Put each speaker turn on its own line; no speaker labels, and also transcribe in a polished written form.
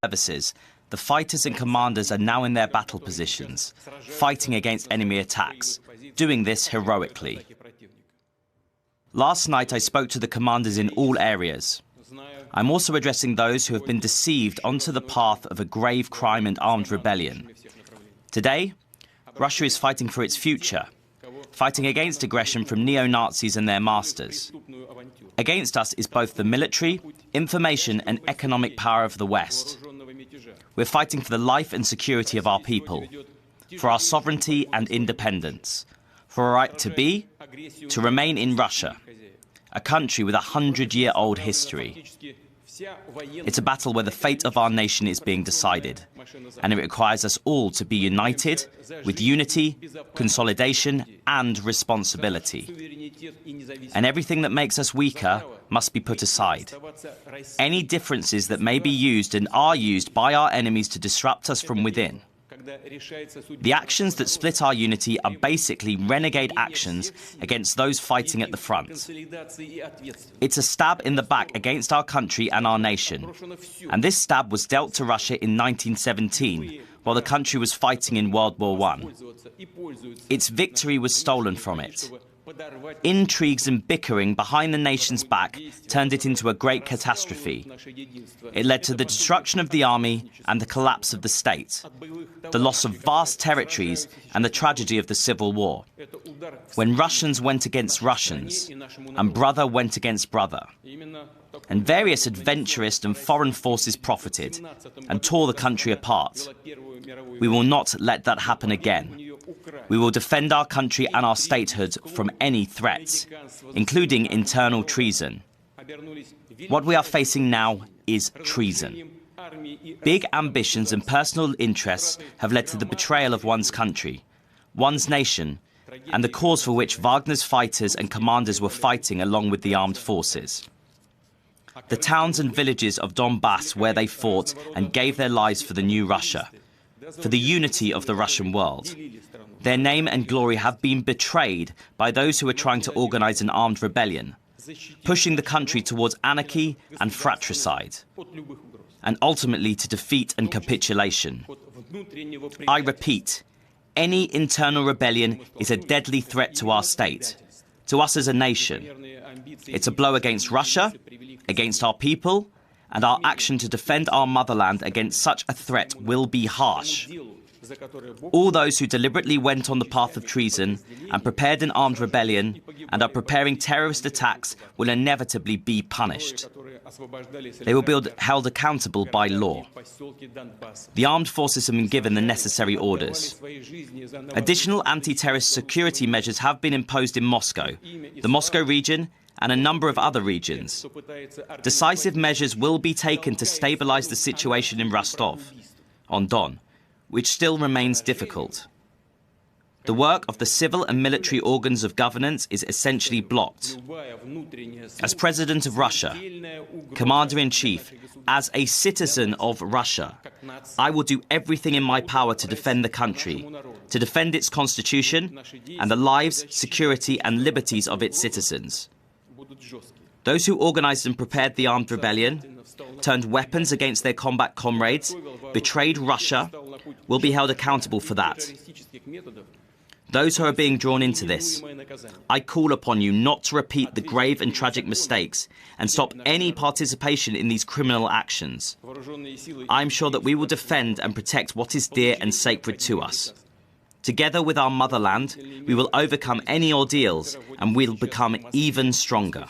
services, the fighters and commanders are now in their battle positions, fighting against enemy attacks, doing this heroically. Last night I spoke to the commanders in all areas. I'm also addressing those who have been deceived onto the path of a grave crime and armed rebellion. Today, Russia is fighting for its future, fighting against aggression from neo-Nazis and their masters. Against us is both the military, information and economic power of the West. We're fighting for the life and security of our people, for our sovereignty and independence, for a right to remain in Russia, a country with a 100-year-old history. It's a battle where the fate of our nation is being decided, and it requires us all to be united with unity, consolidation and responsibility. And everything that makes us weaker must be put aside. Any differences that may be used and are used by our enemies to disrupt us from within. The actions that split our unity are basically renegade actions against those fighting at the front. It's a stab in the back against our country and our nation. And this stab was dealt to Russia in 1917, while the country was fighting in World War I. Its victory was stolen from it. Intrigues and bickering behind the nation's back turned it into a great catastrophe. It led to the destruction of the army and the collapse of the state, the loss of vast territories and the tragedy of the Civil War, when Russians went against Russians and brother went against brother. And various adventurist and foreign forces profited and tore the country apart. We will not let that happen again. We will defend our country and our statehood from any threats, including internal treason. What we are facing now is treason. Big ambitions and personal interests have led to the betrayal of one's country, one's nation, and the cause for which Wagner's fighters and commanders were fighting along with the armed forces. The towns and villages of Donbass where they fought and gave their lives for the new Russia, for the unity of the Russian world. Their name and glory have been betrayed by those who are trying to organize an armed rebellion, pushing the country towards anarchy and fratricide, and ultimately to defeat and capitulation. I repeat, any internal rebellion is a deadly threat to our state, to us as a nation. It's a blow against Russia, against our people, and our action to defend our motherland against such a threat will be harsh. All those who deliberately went on the path of treason and prepared an armed rebellion and are preparing terrorist attacks will inevitably be punished. They will be held accountable by law. The armed forces have been given the necessary orders. Additional anti-terrorist security measures have been imposed in Moscow, the Moscow region, and a number of other regions. Decisive measures will be taken to stabilize the situation in Rostov-on-Don, which still remains difficult. The work of the civil and military organs of governance is essentially blocked. As President of Russia, Commander-in-Chief, as a citizen of Russia, I will do everything in my power to defend the country, to defend its constitution and the lives, security and liberties of its citizens. Those who organized and prepared the armed rebellion, turned weapons against their combat comrades, betrayed Russia, will be held accountable for that. Those who are being drawn into this, I call upon you not to repeat the grave and tragic mistakes and stop any participation in these criminal actions. I am sure that we will defend and protect what is dear and sacred to us. Together with our motherland, we will overcome any ordeals and we'll become even stronger.